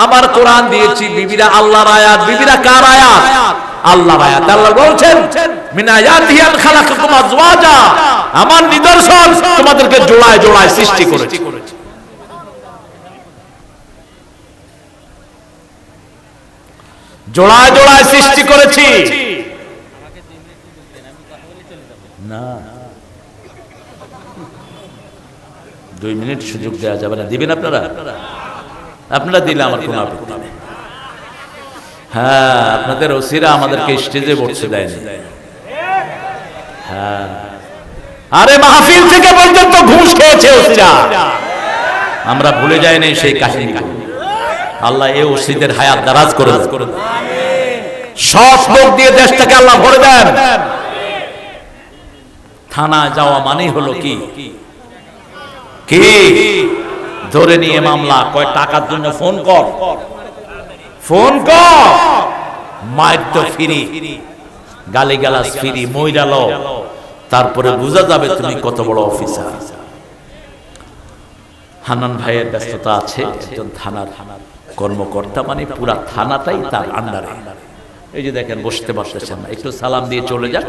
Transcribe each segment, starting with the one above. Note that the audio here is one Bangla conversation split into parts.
আমার কোরআন দিয়েছি, বিবিরা আল্লাহর আয়াত। বিবিরা কার আয়াত? আল্লাহর আয়াত। আল্লাহ বলছেন মিন আয়াতিহি আন খালাকাকুম আজওয়াজা, আমার নিদর্শন তোমাদেরকে জোড়ায় জোড়ায় সৃষ্টি করেছি। জোড়ায় জোড়ায় সৃষ্টি করেছি। না 2 মিনিট সুযোগ দেওয়া যাবে না? দিবেন আপনারা? আপনারা দিলে আমার কোনো আপত্তি নেই। হ্যাঁ, আপনাদের ওসিরা আমাদেরকে স্টেজে বসতে দেয়নি। হ্যাঁ, আরে মাহফিল থেকে পর্যন্ত ঘুষ খেয়েছে ওসিরা, আমরা ভুলে যাইনি সেই কাহিনী। আল্লাহ এই ওসিদের হায়াত দারাজ করে দেন, সব লোক দিয়ে দেশটাকে আল্লাহ ভরে দেন। থানা যাওয়া মানেই হলো কি কি ধরে নিয়ে মামলা, কয় টাকার জন্য ফোন কর, ফোন কর, মাইর তো ফ্রি, গালিগালাজ ফ্রি, মইরালো, তারপরে বোঝা যাবে তুমি কত বড় অফিসার। হান্নান ভাইয়ের ব্যস্ততা আছে, একজন থানার কর্মকর্তা, মানে পুরা থানাটাই তার আন্ডারে। এই যে দেখেন বসতে পারতেছেন না, একটু সালাম দিয়ে চলে যান,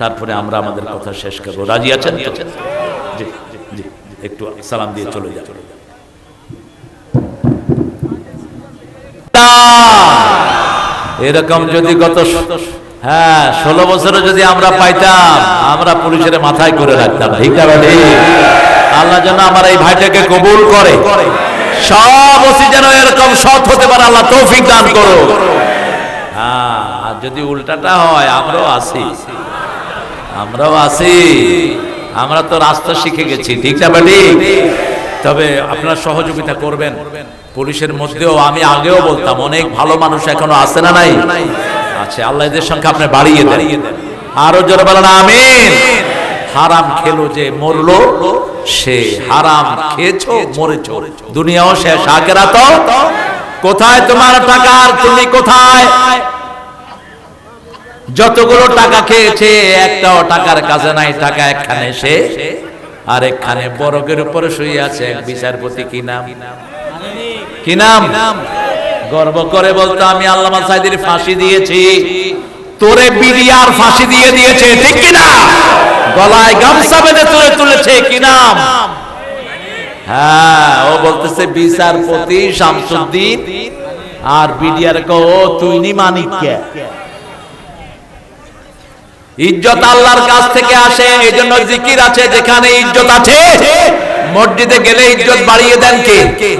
তারপরে আমরা আমাদের কথা শেষ করব। রাজি আছেন তো? জি জি, একটু সালাম দিয়ে চলে যান। এরকম যদি গত 16 বছরে যদি আমরা পাইতাম, আমরা পুলিশের মাথায় করে রাখতাম। ঠিক আছে? আল্লাহ যেন আমার এই ভাইটাকে কবুল করে, সব ওসি যেন এরকম সৎ হতে পারে, আল্লাহ তৌফিক দান করো। হ্যাঁ, আর যদি উল্টাটা হয়, আমরাও আছি, আমরা তো রাস্তা শিখে গেছি। ঠিক না বেটি? তবে আপনারা সহযোগিতা করবেন। পুলিশের মধ্যেও আমি আগেও বলতাম, অনেক ভালো মানুষ এখনো আছে না নাই? আছে। আল্লাহ এদের সংখ্যা আপনি বাড়িয়ে দেন। আরো জোরে বলেন আমিন। হারাম খেলো যে মরলো, সে হারাম খেয়েছো মরেছো, দুনিয়াও শেষ, আখিরাতও। কোথায় তোমার টাকা, আর তুমি কোথায়? যতগুলো টাকা খেয়েছে একটাও টাকার কাছে নাই, টাকা একখানে সে, আর একখানে বরগের উপরে শুয়ে আছে এক বিচারপতি। কি নাম? কি নাম? গর্ব করে বলতো, আমি আল্লামা সাইদির ফাঁসি দিয়েছি, তোরে বিডিআর ফাঁসি দিয়ে দিয়েছে। ঠিক কি না? গলায় গামছা বেঁধে তুলে তুলেছে। কি নাম? হ্যাঁ, ও বলতেছে বিচারপতি শামসুদ্দিন, আর বিডিআর কো তুই নি মানিক কে। ইজ্জত আল্লাহর কাছ থেকে আসে, এইজন্য জিকির আছে, যেখানে ইজ্জত আছে মসজিদে গেলে ইজ্জত বাড়িয়ে দেন কে?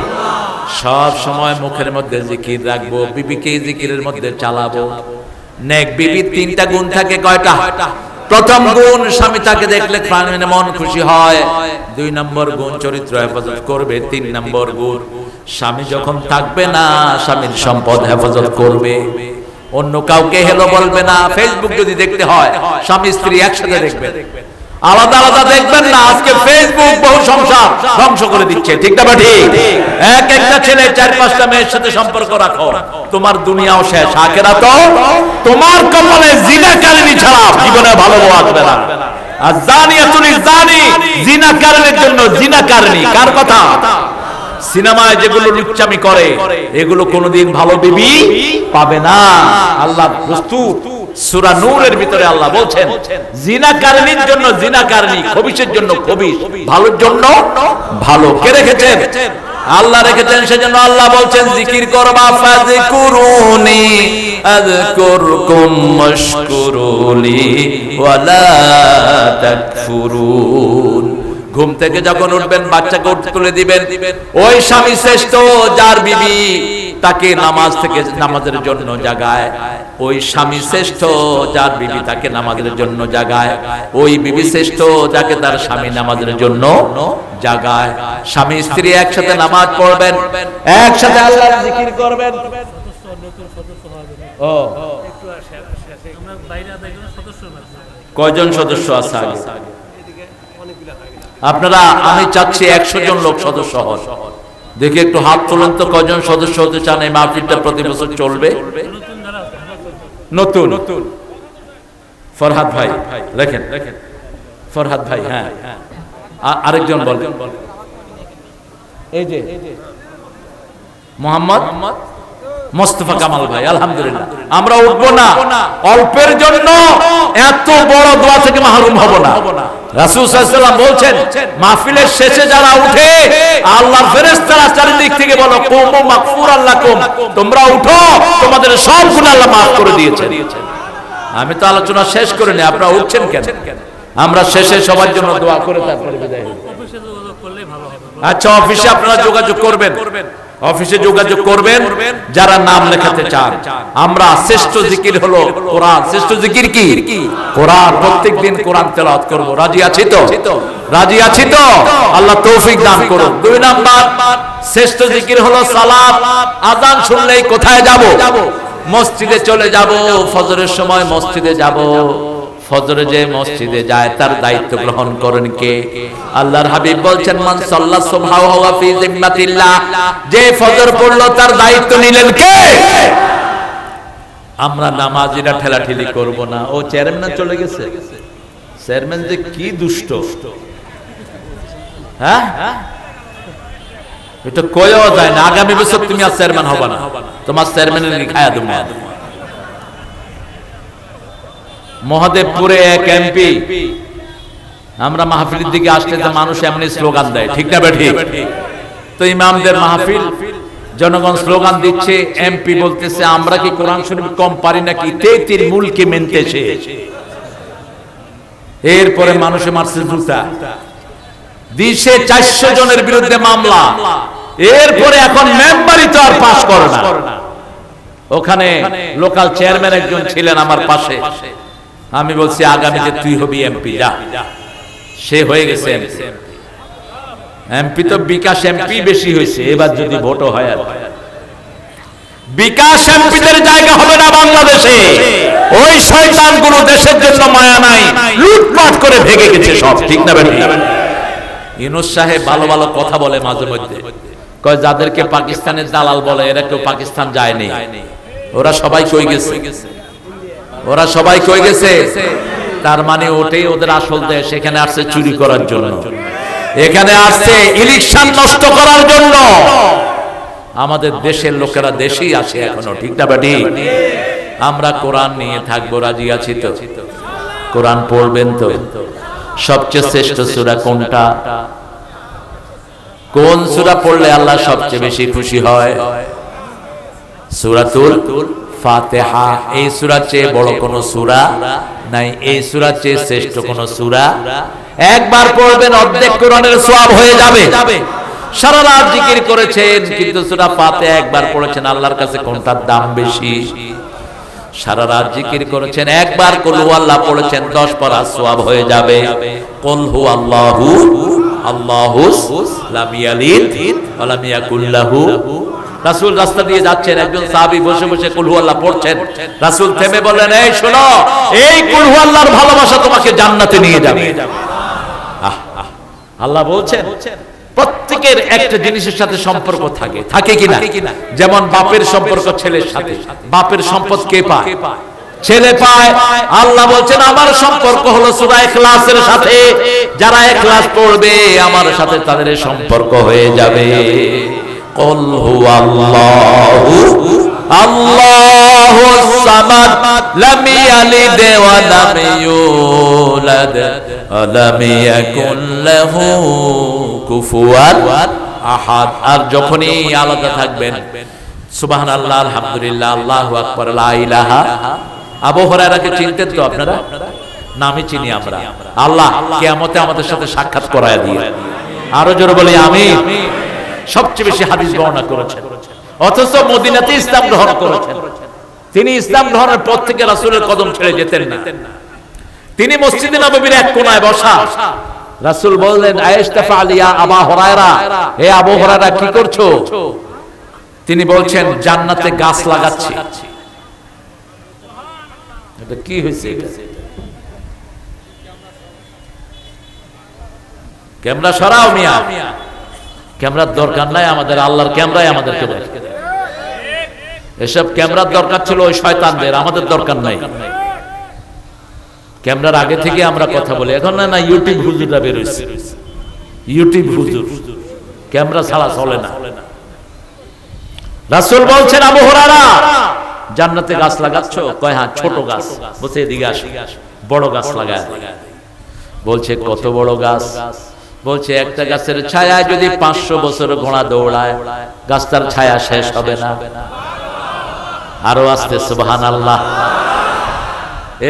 সব সময় মুখের মধ্যে জিকির রাখবো, বিবিকে জিকিরের মধ্যে চালাবো। নেক বিবির 3টা গুণ থাকে। কয়টা? প্রথম গুণ, স্বামী তাকে দেখলে প্রাণে মন খুশি হয়। 2 নম্বর গুণ, চরিত্র হেফাজত করবে। 3 নম্বর গুণ, স্বামী যখন থাকবে না, স্বামীর সম্পদ হেফাজত করবে, অন্য কাউকে হেলো বলবে না। ফেসবুক যদি দেখতে হয়, স্বামী স্ত্রী একসাথে দেখবেন, আলাদা আলাদা দেখবেন না। আজকে ফেসবুক বহু সংসার ধ্বংস করে দিচ্ছে। ঠিক না ঠিক? একটা ছেলে 4-5টা মেয়ের সাথে সম্পর্ক রাখো, তোমার দুনিয়াও শেষ, আখিরাতও। তোমার কপালে জিনাকারিনী ছাড়া জীবনে ভালো বউ আসবে না। আর জানিয়াতুল জানি, জিনাকারীর জন্য জিনাকারিনী। কার কথা? সিনেমায় যেগুলো লুচ্চামি করে, এগুলো কোনোদিন ভালো বিবি পাবে না। আল্লাহ প্রস্তুত। সূরা নূরের ভিতরে আল্লাহ বলছেন, জিনাকারিনীর জন্য জিনাকারিনী, খবিশের জন্য খবিশ, ভালোর জন্য ভালো। কে রেখেছেন? আল্লাহ রেখেছেন। সেজন্য আল্লাহ বলছেন, জিকির করবা, ফাযকুরুনি আযকুরকুম ওয়াশকুরুলি ওয়ালা তাকফুরুন। ঘুম থেকে যখন উঠবেন, বাচ্চাকে তুলে দিবেন, ওই স্বামী শ্রেষ্ঠ যার বিবি তাকে নামাজের জন্য জাগায়। ওই স্বামী শ্রেষ্ঠ যার বিবি তাকে নামাজের জন্য জাগায়। ওই বিবি শ্রেষ্ঠ যাকে তার স্বামী নামাজের জন্য জাগায়। স্বামী স্ত্রী একসাথে নামাজ পড়বেন, একসাথে আল্লাহর জিকির করবেন। ও কয়জন সদস্য আছে? আপনারা, আমি চাচ্ছি 100 জন লোক সদস্য হন। দেখি একটু হাত তোলেন তো, কয়জন সদস্য হতে চান? এই মাহফিলটা প্রতি বছর চলবে। নতুন ফরহাদ ভাই লেখেন, ফরহাদ ভাই। হ্যাঁ, আরেকজন বলেন। এই যে মোহাম্মদ মোস্তফা কামাল ভাই, আলহামদুলিল্লাহ। আমরা উঠবো না, অল্পের জন্য এত বড় দোয়া থেকে মাহরুম হব না। রাসূল সাল্লাল্লাহু আলাইহি ওয়াসাল্লাম বলছেন, মাহফিলের শেষে যারা উঠে আল্লাহর ফেরেশতারা চারিদিক থেকে বলো, কুমু মাগফুরান লাকুম, তোমরা উঠো, তোমাদের সব গুনাহ আল্লাহ মাফ করে দিয়েছেন। আমি তো আলোচনা শেষ করিনি, আপনারা উঠছেন কেন? আমরা শেষে সবার জন্য দোয়া করে তারপরে বিদায় হব। আচ্ছা, অফিসে আপনারা যোগাযোগ করবেন, অফিসে যোগাযোগ করবেন যারা নাম লেখাতে চান। আমরা শ্রেষ্ঠ জিকির হলো কোরআন। শ্রেষ্ঠ জিকির কি? কোরআন। প্রত্যেকদিন কোরআন তেলাওয়াত করব। রাজি আছি তো? রাজি আছি তো? আল্লাহ তৌফিক দান করুন। 2 নাম্বার শ্রেষ্ঠ জিকির হলো সালাত। আযান শুনলেই কোথায় যাব? মসজিদে চলে যাব। ফজরের সময় মসজিদে যাব। ফজরে যে মসজিদে যায় তার দায়িত্ব গ্রহণ করেন কে? আল্লাহর হাবিব বলছেন, মান সাল্লা সুবহা ওয়া ফি জিম্মাতিল্লাহ, যে ফজর পড়লো তার দায়িত্ব নিলেন কে? আমরা নামাজিরা ঠেলাঠেলি করব না। ও চেয়ারম্যান চলে গেছে, চেয়ারম্যান যে কি দুষ্ট, হ্যাঁ এটা কয়ও যায় না। আগামী বছর তুমি আর চেয়ারম্যান হবে না, তোমার চেয়ারম্যানের লিখায়া দেব। মহাদেবপুরে এক এমপি, আমরা মাহফিলের দিকে আসলে যে মানুষ এমনি স্লোগান দেয়, ঠিক না বেঠি? তো ইমামদের মাহফিল, জনগণ স্লোগান দিচ্ছে, এমপি বলতেছে, আমরা কি কোরআন শরীফ কম পারি নাকি? তেতির মুলকে মেনতেছে। এরপরে মানুষে মারছে জুতা দিছে, 400 জনের বিরুদ্ধে মামলা। এরপরে এখন মেম্বারই তো আর পাস করে না। ওখানে লোকাল চেয়ারম্যান একজন ছিলেন আমার পাশে। আমি বলছি, আগামীতে তুই হবি এমপি, যা। সে হয়ে গেছে এমপি। তো বিকাশ এমপি বেশি হয়েছে, এবার যদি ভোটও হয়, আর বিকাশ এমপিদের জায়গা হবে না বাংলাদেশে। ওই শয়তানগুলো দেশের জন্য মায়া নাই, লুটপাট করে ভেঙে গেছে সব, ঠিক না বেটি? ইউনূস সাহেব ভালো ভালো কথা বলে মাঝে মধ্যে, কয় যাদেরকে পাকিস্তানের দালাল বলে এরা কেউ পাকিস্তান যায়নি। ওরা সবাই কই গেছে? ওরা সবাই কই গেছে? তার মানে ওটাই ওদের আসল দেশ। এখানে আসছে চুরি করার জন্য, এখানে আসছে ইলেকশন নষ্ট করার জন্য। আমাদের দেশের লোকেরা দেশেই আছে এখনো, ঠিক না বেটি? আমরা কোরআন নিয়ে থাকবো, রাজি আছি তো? কোরআন পড়বেন তো? সবচেয়ে শ্রেষ্ঠ সূরা কোনটা? কোন সূরা পড়লে আল্লাহ সবচেয়ে বেশি খুশি হয়? সূরাতুল ফাতিহা। এই সূরার চেয়ে বড় কোন সূরা নাই, এই সূরার চেয়ে শ্রেষ্ঠ কোন সূরা। একবার পড়বেন অর্ধেক কোরআনের সওয়াব হয়ে যাবে। সারা রাত জিকির করেছেন, কিন্তু সূরা ফাতিহা একবার পড়েছেন, আল্লাহর কাছে কোনটার দাম বেশি? সারা রাত জিকির করেছেন, একবার কুল হুয়াল্লাহ পড়েছেন, 10 পারা সওয়াব হয়ে যাবে। কুল হুয়াল্লাহু আল্লাহুস লাম ইয়ালিদ ওয়া লাম ইয়াকুল লাহু। রাসূল রাস্তা দিয়ে যাচ্ছেন, একজন সাহাবী বসে বসে কুল হুয়াল্লাহ পড়ছেন। রাসূল থেমে বললেন, এই শোনো, এই কুল হুয়াল্লাহর ভালোবাসা তোমাকে জান্নাতে নিয়ে যাবে। আল্লাহ বলছেন, প্রত্যেকের একটা জিনিসের সাথে সম্পর্ক থাকে, থাকে কিনা? যেমন বাপের সম্পর্ক ছেলের সাথে, বাপের সম্পদ কে পায়? ছেলে পায়। আল্লাহ বলছেন, আমার সম্পর্ক হলো সূরা ইখলাসের সাথে। যারা ইখলাস পড়বে আমার সাথে, তাদের সম্পর্ক হয়ে যাবে। কুল হুয়াল্লাহু আল্লাহুস সামাদ লাম ইয়ালিদ ওয়া লাম ইউলাদ ওয়া লাম ইয়াকুল লাহু কুফুয়ান আহাদ। আর যখনই আলাদা থাকবেন, সুবহানাল্লাহ, আলহামদুলিল্লাহ, আল্লাহু আকবার, লা ইলাহা। আবু হুরায়রাকে চিনতেন তো আপনারা? নামই চিনি আমরা। আল্লাহ কিয়ামতে আমাদের সাথে সাক্ষাৎ করায় দিয়ে, আরো জোরে বলি আমিন। সবচেয়ে বেশি হাদিস বর্ণনা করেছেন, অথচ মদিনাতে ইসলাম গ্রহণ করেছেন। তিনি ইসলাম গ্রহণের পর থেকে রাসূলের কদম ছেড়ে যেতেন না। তিনি মসজিদে নববীর এক কোণায় বসা। রাসূল বললেন, আয়েশতাফা আলিয়া আবু হুরায়রা, হে আবু হুরায়রা কি করছো? তিনি বলছেন, জান্নাতে গাছ লাগাচ্ছি। এটা কি হয়েছে? ক্যামেরা সরাও মিয়া, ক্যামেরার দরকার নাই আমাদের, আল্লাহর ক্যামেরাই আমাদেরকে দেয়। এসব ক্যামেরার দরকার ছিল ওই শয়তানদের, আমাদের দরকার নাই। ক্যামেরার আগে থেকে আমরা কথা বলি। এখন না ইউটিউব হুজুররা বের হইছে, ইউটিউব হুজুর, ক্যামেরা ছাড়া চলে না। রাসূল বলছেন, আবু হুরায়রা জান্নাতে গাছ লাগাচ্ছ? কয় হ্যাঁ, ছোট গাছ। বলছে এদিকে আসো, বড় গাছ লাগায়। বলছে কত বড় গাছ? বলছে একটা গাছের ছায়ায় যদি 500 বছর ঘোড়া দৌড়ায়, গাছটার ছায়া শেষ হবে না। আরো আসতে সুবহানাল্লাহ।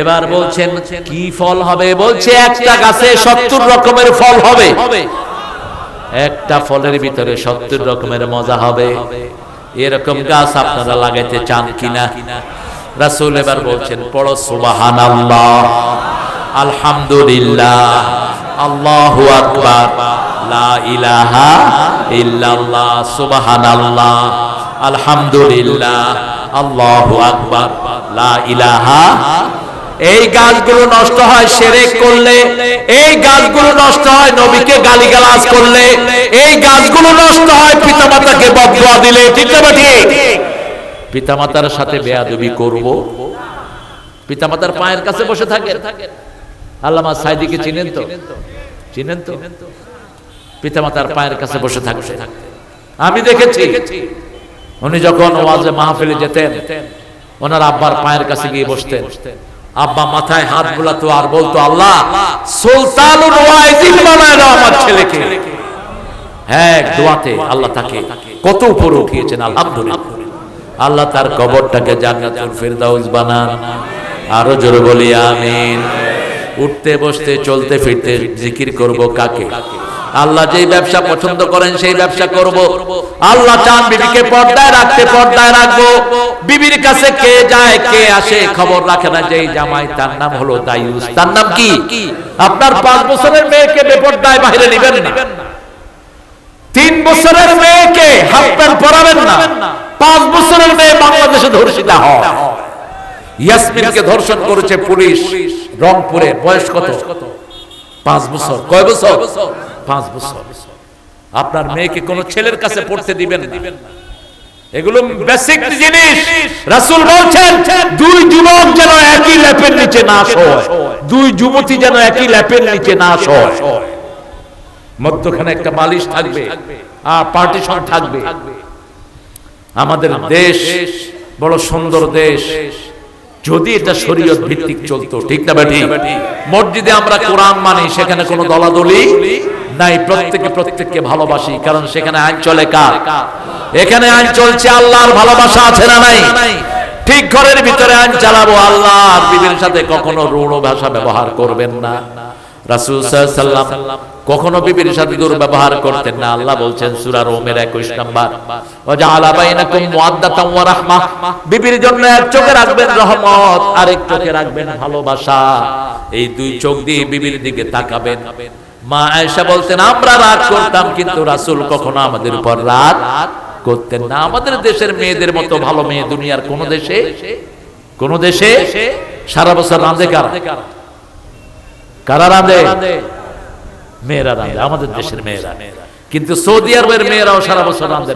এবার বলছেন কি ফল হবে? বলছে একটা গাছে 70 রকমের ফল হবে, একটা ফলের ভিতরে 70 রকমের মজা হবে। এরকম গাছ আপনারা লাগাইতে চান কিনা? রাসূল এবার বলছেন, পড়ো সুবহানাল্লাহ, আলহামদুলিল্লাহ, আল্লাহু আকবার, লা ইলাহা ইল্লাল্লাহ, সুবহানাল্লাহ, আলহামদুলিল্লাহ, আল্লাহু আকবার, লা ইলাহা। এই গাছগুলো নষ্ট হয় শিরক করলে, এই গাছগুলো নষ্ট হয় নবীকে গালিগালাজ করলে, এই গাছগুলো নষ্ট হয় পিতামাতাকে বদদুয়া দিলে। ঠিক না ঠিক? পিতামাতার সাথে বেয়াদবি করব, পিতামাতার পায়ের কাছে বসে থাকেন। আল্লামা সাইদিকে চিনেন তো? চিনেন তো? পিতামাতার পায়ের কাছে বসে থাকতেন। আমি দেখেছি উনি যখন ওয়াজে মাহফিলে যেতেন, ওনার আব্বার পায়ের কাছে গিয়ে বসতেন। আব্বা মাথায় হাত বুলাতো আর বলতো, আল্লাহ সুলতানুল ওয়াইজিন বানায় দাও আমার ছেলেকে। হ্যাঁ, দোয়াতে আল্লাহ তাকে কত উপরে উঠিয়েছেন, আলহামদুলিল্লাহ। আল্লাহ তার কবরটাকে জান্নাতুল ফিরদাউস বানান। আরো জোরে বলি আমিন। উঠতে বসতে চলতে ফিরতে জিকির করব কাকে? আল্লাহ যেই ব্যবসা পছন্দ করেন সেই ব্যবসা করব। আল্লাহ চান বিবিকে পর্দায় রাখতে, পর্দায় রাখবো। বিবির কাছে কে যায় কে আসে খবর রাখে না যেই জামাই, তার নাম হলো দায়ুস। তার নাম কি? আপনার 5 বছরের মেয়েকে বেপর্দায় বাইরে নেবেন না, 3 বছরের মেয়েকে হাফ প্যান্ট পরাবেন না, 5 বছরের মেয়ে বাংলাদেশে ধর্ষিতা হয়। ইয়াসমিনকে ধর্ষণ করেছে পুলিশ রংপুরে। বয়স কত? 5 বছর। কয় বছর? 5 বছর। আপনার মেয়েকে কোন ছেলের কাছে পড়তে দিবেন না। এগুলো বেসিক জিনিস। রাসূল বলছেন, 2 যুবক যেন একই ল্যাপের নিচে না শোয়, 2 যুবতী যেন একই ল্যাপের নিচে না শোয়। মধ্যখানে একটা বালিশ থাকবে আর পার্টিশন থাকবে। আমাদের দেশ বড় সুন্দর দেশ যদি এটা শরীয়ত ভিত্তিক চলতো। ঠিক না বেঠি? মসজিদে আমরা কোরআন মানি, সেখানে কোনো দলাদলি নাই, প্রত্যেকে প্রত্যেককে ভালোবাসি, কারণ সেখানে আইন চলে কার? এখানে আইন চলছে আল্লাহর। ভালোবাসা আছে না নাই? ঠিক ঘরের ভিতরে আইন চালাবো। আল্লাহর বিবির সাথে কখনো রূঢ় ভাষা ব্যবহার করবেন না। রাসূল সাল্লাল্লাহু আলাইহি ওয়াসাল্লাম কখনো বিবির সাথে দুর্ব্যবহার করতেন না। আল্লাহ বলছেন সূরা রুমের 21 নম্বর, ওয়াজআলা বাইনাকুম মুআদ্দাতাম ওয়া রাহমাহ, বিবির জন্য এক চোখে রাখবেন রহমত, আরেক চোখে রাখবেন ভালোবাসা। এই 2 চোখ দিয়ে বিবির দিকে তাকাবেন। মা আয়েশা বলতেন, আমরা রাগ করতাম কিন্তু রাসূল কখনো আমাদের উপর রাগ করতেন না। আমাদের দেশের মেয়েদের মতো ভালো মেয়ে দুনিয়ার কোন দেশে সারা বছর রাঁধে কারা? কারা রাঁধে? মেয়েরা রাঁধে, আমাদের দেশের মেয়েরা। কিন্তু সৌদি আরবের মেয়েরাও সারা বছর রাঁধে।